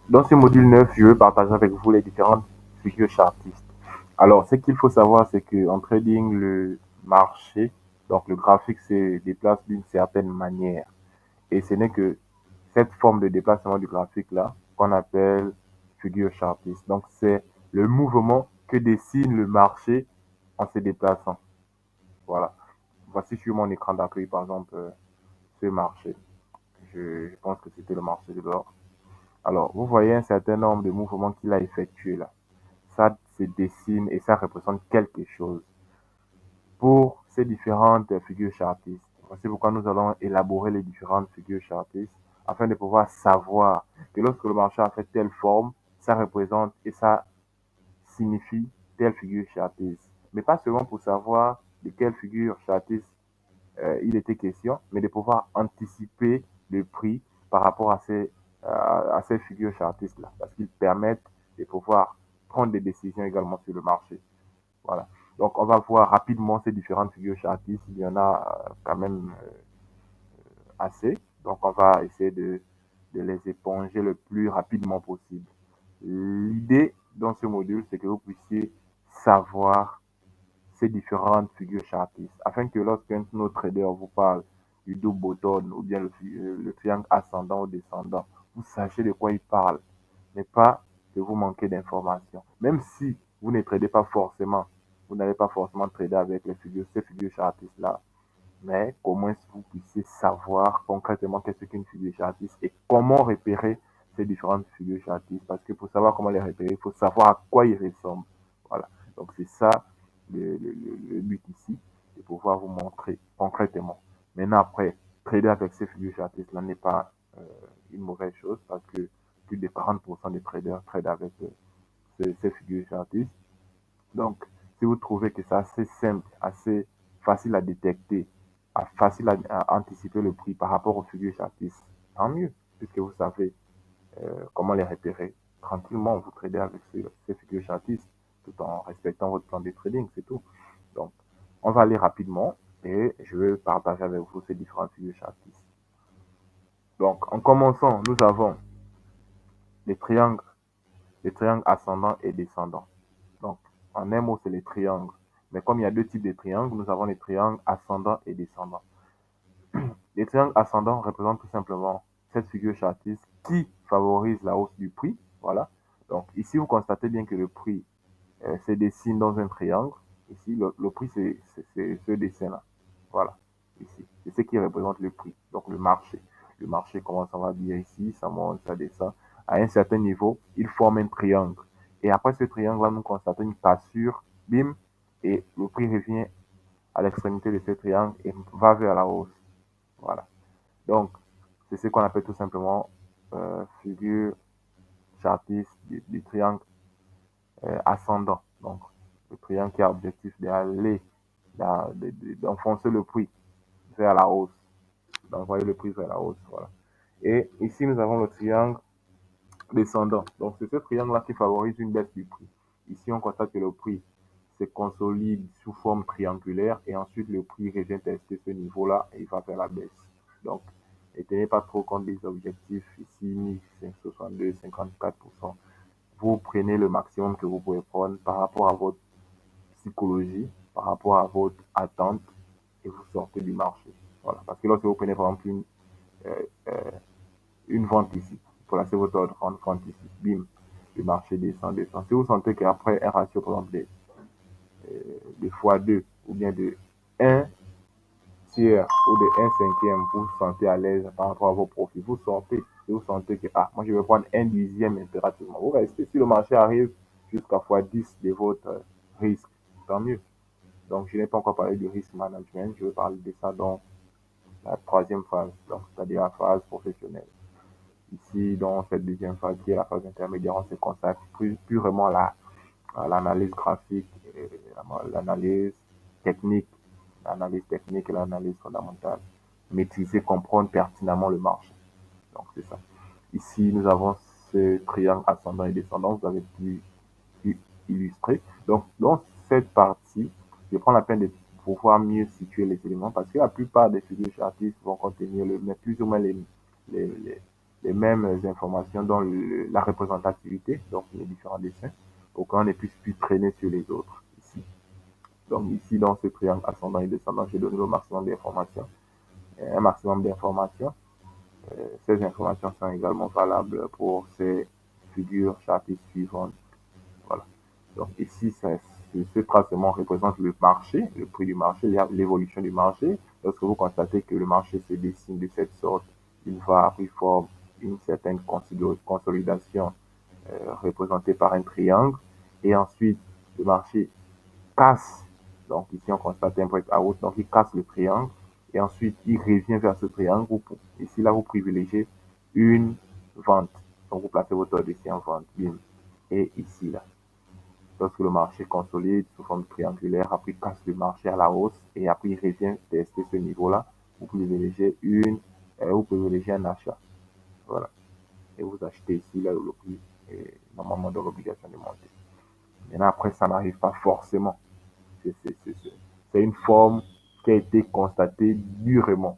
Dans ce module 9, je veux partager avec vous les différentes figures chartistes. Alors, ce qu'il faut savoir, c'est qu'en trading, le marché, donc le graphique, se déplace d'une certaine manière. Et ce n'est que cette forme de déplacement du graphique-là qu'on appelle figure chartiste. Donc, c'est le mouvement que dessine le marché en se déplaçant. Voilà. Voici sur mon écran d'accueil, par exemple, ce marché. Je pense que c'était le marché de l'or. Alors, vous voyez un certain nombre de mouvements qu'il a effectués là. Ça se dessine et ça représente quelque chose. Pour ces différentes figures chartistes, voici pourquoi nous allons élaborer les différentes figures chartistes afin de pouvoir savoir que lorsque le marché a fait telle forme, ça représente et ça signifie telle figure chartiste. Mais pas seulement pour savoir de quelle figure chartiste il était question, mais de pouvoir anticiper le prix par rapport à ces figures chartistes-là, parce qu'ils permettent de pouvoir prendre des décisions également sur le marché. Voilà. Donc, on va voir rapidement ces différentes figures chartistes. Il y en a quand même assez. Donc, on va essayer de les éponger le plus rapidement possible. L'idée dans ce module, c'est que vous puissiez savoir ces différentes figures chartistes, afin que lorsqu'un autre trader vous parle du double bottom ou bien le triangle ascendant ou descendant, vous sachez de quoi il parle, mais pas que vous manquez d'informations. Même si vous ne tradez pas forcément, vous n'allez pas forcément trader avec ces figures chartistes-là, mais qu'au moins vous puissiez savoir concrètement qu'est-ce qu'une figure chartiste et comment repérer ces différentes figures chartistes. Parce que pour savoir comment les repérer, il faut savoir à quoi ils ressemblent. Voilà. Donc c'est ça le but ici, de pouvoir vous montrer concrètement. Maintenant après, trader avec ces figures chartistes là n'est pas une mauvaise chose parce que plus de 40% des traders tradent avec ces figures chartistes. Donc, si vous trouvez que c'est assez simple, assez facile à détecter, facile à anticiper le prix par rapport aux figures chartistes, tant mieux, puisque vous savez comment les repérer. Tranquillement, vous tradez avec ces figures chartistes tout en respectant votre plan de trading, c'est tout. Donc, on va aller rapidement et je vais partager avec vous ces différentes figures chartistes. Donc, en commençant, nous avons les les triangles ascendants et descendants. Donc, en un mot, c'est les triangles. Mais comme il y a deux types de triangles, nous avons les triangles ascendants et descendants. Les triangles ascendants représentent tout simplement cette figure chartiste qui favorise la hausse du prix. Voilà. Donc, ici, vous constatez bien que le prix se dessine dans un triangle. Ici, le prix, c'est ce dessin-là. Voilà. Ici. C'est ce qui représente le prix. Donc, le marché. Le marché commence, on va dire ici, ça monte, ça descend. À un certain niveau, il forme un triangle. Et après ce triangle-là, nous constatons une cassure, bim, et le prix revient à l'extrémité de ce triangle et va vers la hausse. Voilà. Donc, c'est ce qu'on appelle tout simplement figure chartiste du triangle ascendant. Donc, le triangle qui a objectif d'aller, d'enfoncer le prix vers la hausse, d'envoyer le prix vers la hausse. Voilà. Et ici, nous avons le triangle descendant. Donc, c'est ce triangle-là qui favorise une baisse du prix. Ici, on constate que le prix se consolide sous forme triangulaire et ensuite le prix revient tester ce niveau-là et il va vers la baisse. Donc, ne tenez pas trop compte des objectifs ici, 1562, 54%. Vous prenez le maximum que vous pouvez prendre par rapport à votre psychologie, par rapport à votre attente et vous sortez du marché. Voilà. Parce que lorsque vous prenez par exemple euh, euh, une vente ici, vous placez votre ordre en vente ici, bim, le marché descend, descend. Si vous sentez qu'après un ratio par exemple de x2 ou bien de un tiers ou de un cinquième, vous vous sentez à l'aise par rapport à vos profits, vous sortez et vous sentez que, ah, moi je vais prendre un dixième impérativement. Vous restez, si le marché arrive jusqu'à x10 de votre risque, tant mieux. Donc, je n'ai pas encore parlé du risk management, je vais parler de ça dans la troisième phase, donc c'est-à-dire la phase professionnelle. Ici, dans cette deuxième phase, qui est la phase intermédiaire, on se consacre purement à l'analyse graphique, l'analyse technique, l'analyse technique et l'analyse fondamentale. Maîtriser, comprendre pertinemment le marché. Donc, c'est ça. Ici, nous avons ce triangle ascendant et descendant, vous avez pu illustrer. Donc, dans cette partie, je prends la peine de pouvoir mieux situer les éléments parce que la plupart des figures chartistes vont contenir plus ou moins les, les mêmes informations dans la représentativité, donc les différents dessins, pour qu'on ne puisse plus traîner sur les autres ici. Donc ici, dans ce triangle ascendant et descendant, j'ai donné le maximum d'informations. Un maximum d'informations. Ces informations sont également valables pour ces figures chartistes suivantes. Voilà. Donc ici, ce tracement représente le marché, le prix du marché, l'évolution du marché. Lorsque vous constatez que le marché se dessine de cette sorte, il va avoir forme une certaine consolidation représentée par un triangle. Et ensuite, le marché casse. Donc ici, on constate un breakout. Donc il casse le triangle. Et ensuite, il revient vers ce triangle. Ici, là, vous privilégiez une vente. Donc vous placez votre ordre ici en vente. Bim. Et ici, là. Lorsque le marché consolide sous forme triangulaire, après il casse le marché à la hausse et après il revient tester ce niveau-là, vous privilégiez un achat. Voilà. Et vous achetez ici, là, le prix est normalement dans l'obligation de monter. Maintenant, après, ça n'arrive pas forcément. C'est une forme qui a été constatée durement,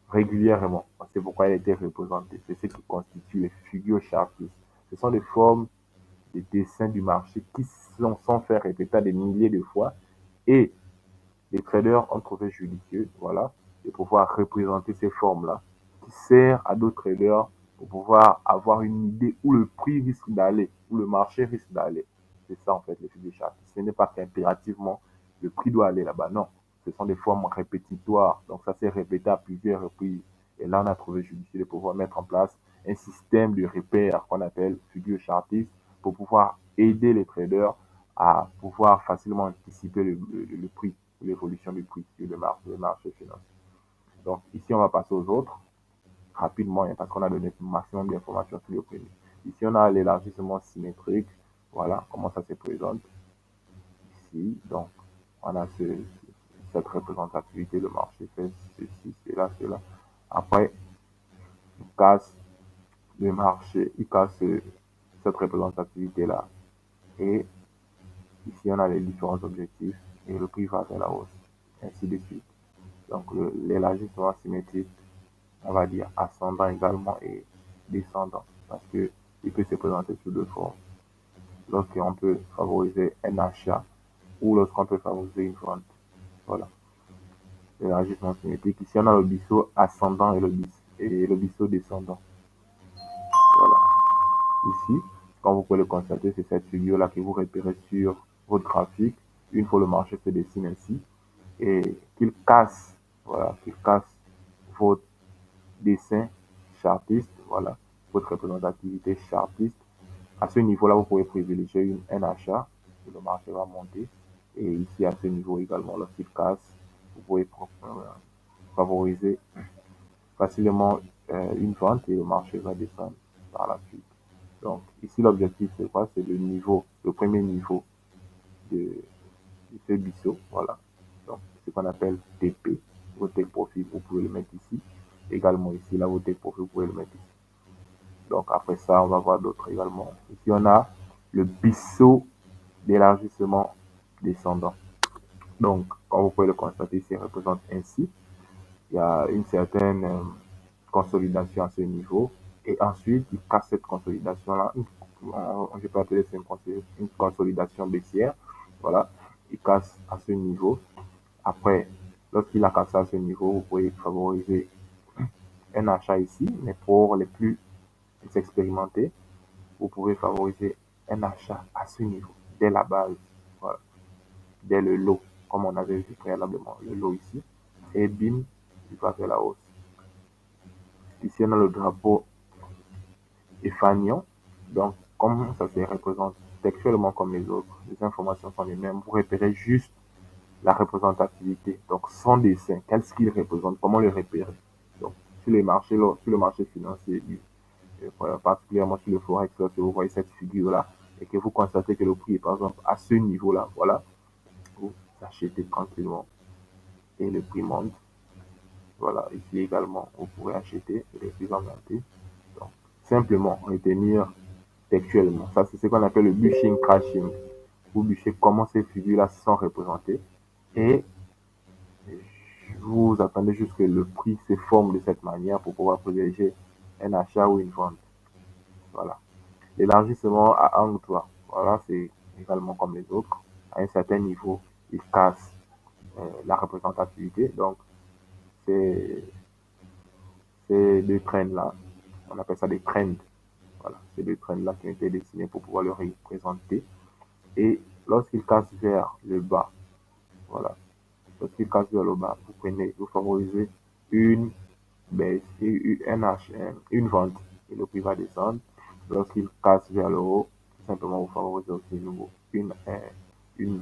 régulièrement. C'est pourquoi elle a été représentée. C'est ce qui constitue les figures chartistes. Ce sont des formes des dessins du marché qui sont faits répéter des milliers de fois et les traders ont trouvé judicieux, voilà, de pouvoir représenter ces formes-là qui sert à d'autres traders pour pouvoir avoir une idée où le prix risque d'aller, où le marché risque d'aller. C'est ça en fait les figures chartistes. Ce n'est pas qu'impérativement le prix doit aller là-bas, non. Ce sont des formes répétitoires, donc ça s'est répété à plusieurs reprises. Et là, on a trouvé judicieux de pouvoir mettre en place un système de repères qu'on appelle figures chartistes pour pouvoir aider les traders à pouvoir facilement anticiper le prix, l'évolution du prix sur le marché financier. Donc ici, on va passer aux autres rapidement parce qu'on a donné le maximum d'informations sur le premier. Ici, on a l'élargissement symétrique. Voilà comment ça se présente ici. Donc, on a cette représentativité, le marché fait ceci, cela, cela. Après, il casse le marché, il casse cette représentativité-là. Et ici, on a les différents objectifs et le prix va vers la hausse, ainsi de suite. Donc, l'élargissement symétrique, on va dire ascendant également et descendant, parce que il peut se présenter sous deux formes. Lorsqu'on peut favoriser un achat ou lorsqu'on peut favoriser une vente. Voilà. L'élargissement symétrique. Ici, on a le biseau ascendant et le biseau descendant. Voilà. Ici, comme vous pouvez le constater, c'est cette figure-là que vous repérez sur votre graphique une fois le marché se dessine ainsi et qu'il casse, voilà, qu'il casse votre dessin chartiste, voilà, votre représentativité chartiste. À ce niveau-là, vous pouvez privilégier un achat et le marché va monter. Et ici, à ce niveau également, lorsqu'il casse, vous pouvez favoriser facilement une vente et le marché va descendre par la suite. Donc, ici, l'objectif, c'est quoi? C'est le niveau, le premier niveau de ce biseau. Voilà. Donc, ce qu'on appelle TP, votre take profit, vous pouvez le mettre ici. Également ici, là, votre take profit, vous pouvez le mettre ici. Donc, après ça, on va voir d'autres également. Ici, on a le biseau d'élargissement descendant. Donc, comme vous pouvez le constater, il représente ainsi. Il y a une certaine consolidation à ce niveau. Et ensuite, il casse cette consolidation-là. Je peux appeler ça une consolidation baissière. Voilà. Il casse à ce niveau. Après, lorsqu'il a cassé à ce niveau, vous pouvez favoriser un achat ici, mais pour les plus expérimentés, vous pouvez favoriser un achat à ce niveau, dès la base, voilà, dès le lot, comme on avait vu préalablement, le lot ici, et bim, il va vers la hausse. Ici, on a le drapeau Efanion, donc comme ça se représente textuellement comme les autres, les informations sont les mêmes, vous repérez juste la représentativité, donc son dessin, qu'est-ce qu'il représente, comment le repérer. Donc, sur le marché financier, particulièrement sur le forex, lorsque vous voyez cette figure-là, et que vous constatez que le prix est par exemple à ce niveau-là, voilà, vous achetez tranquillement et le prix monte. Voilà, ici également, vous pourrez acheter et le prix va monter. Donc, simplement retenir textuellement. Ça, c'est ce qu'on appelle le bushing crashing. Vous bûchez comment ces figures-là sont représentées et vous attendez juste que le prix se forme de cette manière pour pouvoir privilégier un achat ou une vente. Voilà. L'élargissement à angle droit, voilà, c'est également comme les autres. À un certain niveau, il casse la représentativité. Donc, c'est ces deux trends-là, on appelle ça des trends. Voilà, ces deux trends-là qui ont été dessinés pour pouvoir le représenter. Et lorsqu'il casse vers le bas, voilà, lorsqu'il casse vers le bas, vous favorisez une baisse et une vente et le prix va descendre. Lorsqu'il casse vers le haut, tout simplement vous favorisez aussi une,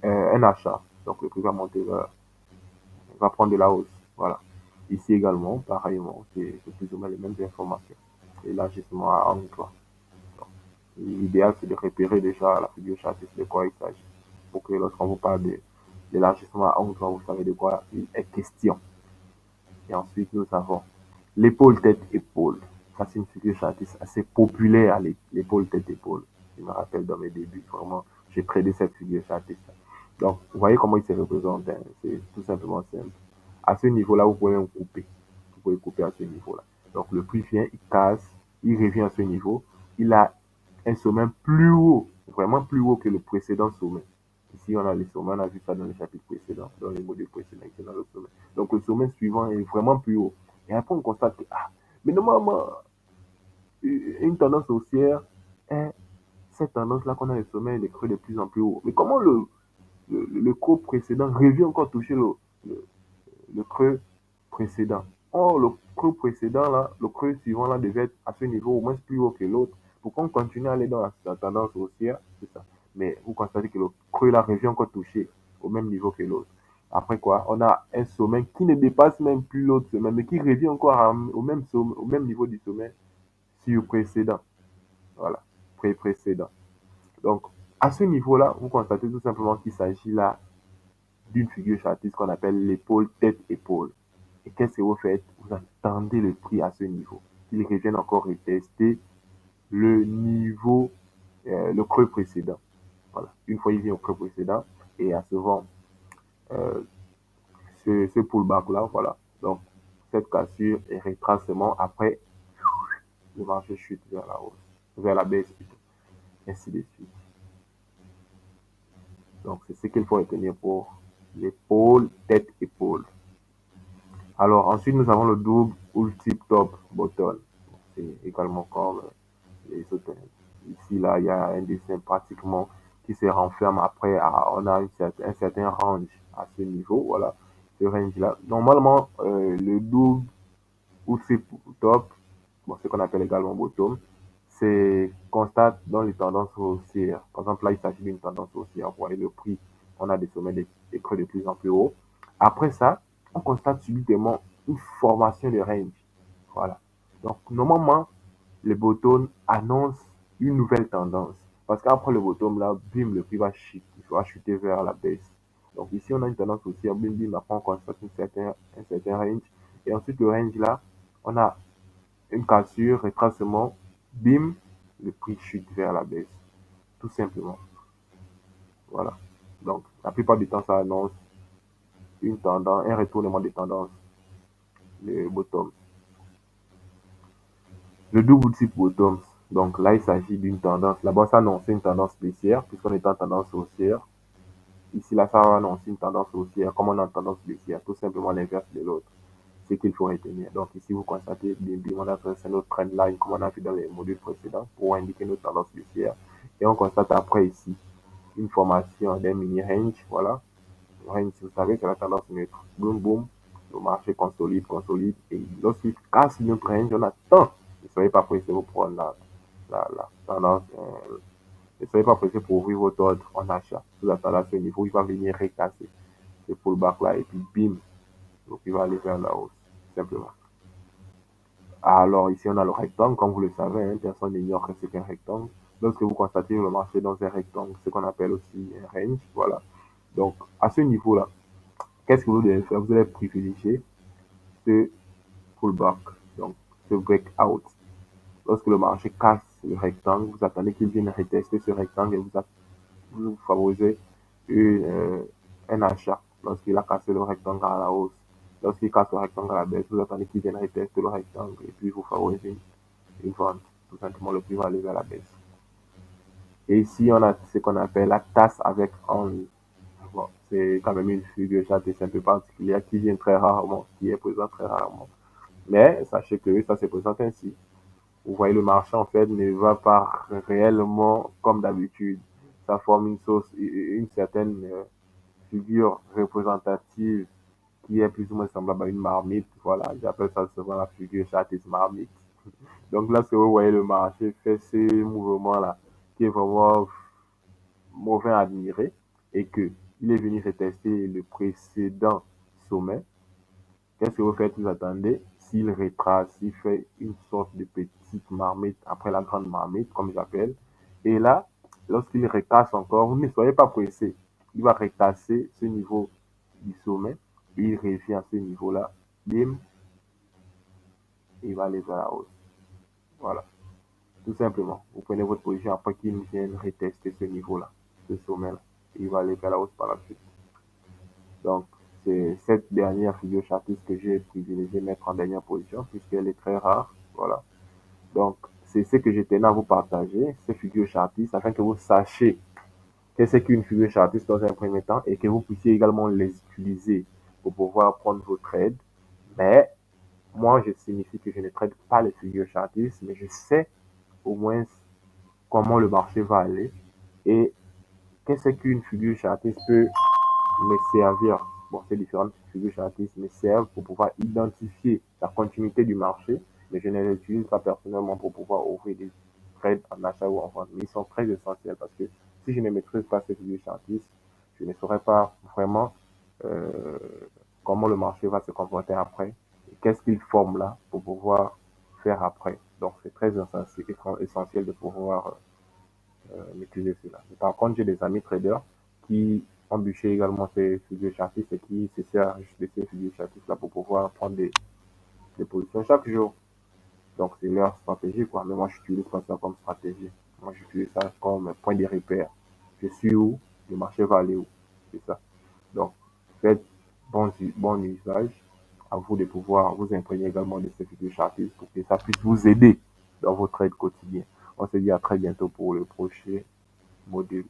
un achat. Donc le prix va monter, va prendre de la hausse. Voilà. Ici également, pareillement, c'est plus ou moins les mêmes informations. L'élargissement à emploi. L'idéal, c'est de repérer déjà la figure chartiste de quoi il s'agit. Pour que lorsqu'on vous parle de l'élargissement à emploi, vous savez de quoi il est question. Et ensuite, nous avons l'épaule tête-épaule. Ça, c'est une figure chartiste assez populaire, l'épaule tête-épaule. Je me rappelle dans mes débuts, vraiment, j'ai tradé cette figure chartiste. Donc, vous voyez comment il se représente. Hein. C'est tout simplement simple. À ce niveau-là, vous pouvez même couper. Vous pouvez couper à ce niveau-là. Donc, le prix vient, il casse, il revient à ce niveau. Il a un sommet plus haut, vraiment plus haut que le précédent sommet. Ici, on a les sommets, on a vu ça dans le chapitre précédent, dans les modules précédents, ici dans le sommet. Donc, le sommet suivant est vraiment plus haut. Et après, on constate que, ah, mais normalement, une tendance haussière est cette tendance-là qu'on a le sommet et les creux de plus en plus haut. Mais comment le creux précédent revient encore toucher le, le creux précédent. Or, le creux précédent, là, le creux suivant, là, devait être à ce niveau au moins plus haut que l'autre. Pourquoi on continue à aller dans la tendance haussière? C'est ça. Mais vous constatez que le creux, là, revient encore toucher au même niveau que l'autre. Après quoi, on a un sommet qui ne dépasse même plus l'autre sommet, mais qui revient encore au même niveau du sommet sur précédent. Voilà, précédent. Donc, à ce niveau-là, vous constatez tout simplement qu'il s'agit là d'une figure chartiste qu'on appelle l'épaule tête-épaule. Et qu'est-ce que vous faites? Vous attendez le prix à ce niveau. Il revienne encore retester le niveau, le creux précédent. Voilà. Une fois il vient au creux précédent et à souvent euh, ce pullback-là, voilà. Donc, cette cassure et retracement, après, le marché chute vers la hausse, vers la baisse plutôt, ainsi de suite. Donc, c'est ce qu'il faut retenir pour l'épaule, tête-épaule. Alors, ensuite, nous avons le double ou le tip top bottom. C'est également comme les autres. Ici, là, il y a un dessin pratiquement qui se renferme après. On a un certain range à ce niveau. Voilà, ce range-là. Normalement, le double ou tip top, bon, ce qu'on appelle également bottom, c'est constate dans les tendances haussières. Par exemple, là, il s'agit d'une tendance haussière. Vous voyez le prix, on a des sommets, des creux de plus en plus haut. Après ça, on constate subitement une formation de range. Voilà. Donc, normalement, le bottom annonce une nouvelle tendance. Parce qu'après le bottom, là, bim, le prix va chuter, il va chuter vers la baisse. Donc ici, on a une tendance haussière, bim, bim, après on constate un certain range. Et ensuite, le range là, on a une cassure, retracement, bim, le prix chute vers la baisse. Tout simplement. Voilà. Donc, la plupart du temps, ça annonce une tendance, un retournement de tendance, le bottom. Le double type bottom, donc là, il s'agit d'une tendance. Là-bas, ça annonce une tendance baissière, puisqu'on est en tendance haussière. Ici, là, ça annonce une tendance haussière, comme on est en tendance baissière, tout simplement l'inverse de l'autre. C'est qu'il faut retenir. Donc ici, vous constatez, on a fait notre trend line, comme on a vu dans les modules précédents, pour indiquer notre tendance baissière. Et on constate après ici une formation d'un mini range, voilà. Le range, vous savez, c'est la tendance neutre. Boum, boum, le marché consolide, consolide. Et lorsqu'il casse notre range, on attend. Ne soyez pas pressé pour prendre la tendance. Ne soyez pas pressé pour ouvrir votre ordre en achat. Vous attendez à ce niveau, il va venir recasser ce pullback là et puis bim, donc il va aller vers la hausse, simplement. Alors ici on a le rectangle, comme vous le savez, hein, personne n'ignore que c'est qu'un rectangle. Lorsque vous constatez le marché dans un rectangle, ce qu'on appelle aussi un range, voilà. Donc à ce niveau-là, qu'est-ce que vous devez faire? Vous allez privilégier ce pullback, donc ce breakout. Lorsque le marché casse le rectangle, vous attendez qu'il vienne retester ce rectangle et vous favorisez un achat lorsqu'il a cassé le rectangle à la hausse. Lorsqu'il casse le rectangle à la baisse, vous attendez qu'il vienne retester le rectangle et puis vous favorisez une vente. Tout simplement, le prix va aller vers la baisse. Et ici, on a ce qu'on appelle la tasse avec angle. Bon, c'est quand même une figure châtée, c'est un peu particulière qui vient très rarement, qui est présente très rarement. Mais sachez que ça se présente ainsi. Vous voyez, le marché, en fait, ne va pas réellement comme d'habitude. Ça forme une certaine figure représentative qui est plus ou moins semblable à une marmite. Voilà, j'appelle ça souvent la figure châtée marmite. Donc là, ce que vous voyez, le marché fait ces mouvements-là, qui est vraiment mauvais à admirer, et que il est venu retester le précédent sommet. Qu'est-ce que vous faites? Vous attendez. S'il retrace, il fait une sorte de petite marmite après la grande marmite, comme j'appelle. Et là, lorsqu'il retrace encore, vous ne soyez pas pressé. Il va retasser ce niveau du sommet et il revient à ce niveau-là. Bim, il va aller vers la hausse. Voilà. Tout simplement. Vous prenez votre position après qu'il vienne retester ce niveau-là, ce sommet-là. Il va aller vers la hausse par la suite. Donc, c'est cette dernière figure chartiste que j'ai privilégié mettre en dernière position puisqu'elle est très rare. Voilà. Donc, c'est ce que je tenais à vous partager, ces figures chartistes, afin que vous sachiez qu'est-ce qu'une figure chartiste dans un premier temps et que vous puissiez également les utiliser pour pouvoir prendre vos trades. Mais moi, je signifie que je ne trade pas les figures chartistes, mais je sais au moins comment le marché va aller et qu'est-ce qu'une figure chartiste peut me servir. Bon, ces différentes figures chartistes me servent pour pouvoir identifier la continuité du marché, mais je ne les utilise pas personnellement pour pouvoir ouvrir des trades en achat ou en vente. Mais ils sont très essentiels parce que si je ne maîtrise pas ces figures chartistes, je ne saurais pas vraiment euh, comment le marché va se comporter après et qu'est-ce qu'il forme là pour pouvoir faire après. Donc, c'est très essentiel de pouvoir maîtriser cela. Mais par contre, j'ai des amis traders qui ont bûché également ces figures chartistes et qui se servent de ces figures chartistes là pour pouvoir prendre des positions chaque jour. Donc, c'est leur stratégie, quoi. Mais moi, je n'utilise pas ça comme stratégie. Moi, j'utilise ça comme point de repère. Je suis où, le marché va aller où. C'est ça. Donc, faites bon usage. À vous de pouvoir vous imprégner également de ces figures chartistes pour que ça puisse vous aider dans votre trade quotidien. On se dit à très bientôt pour le prochain module.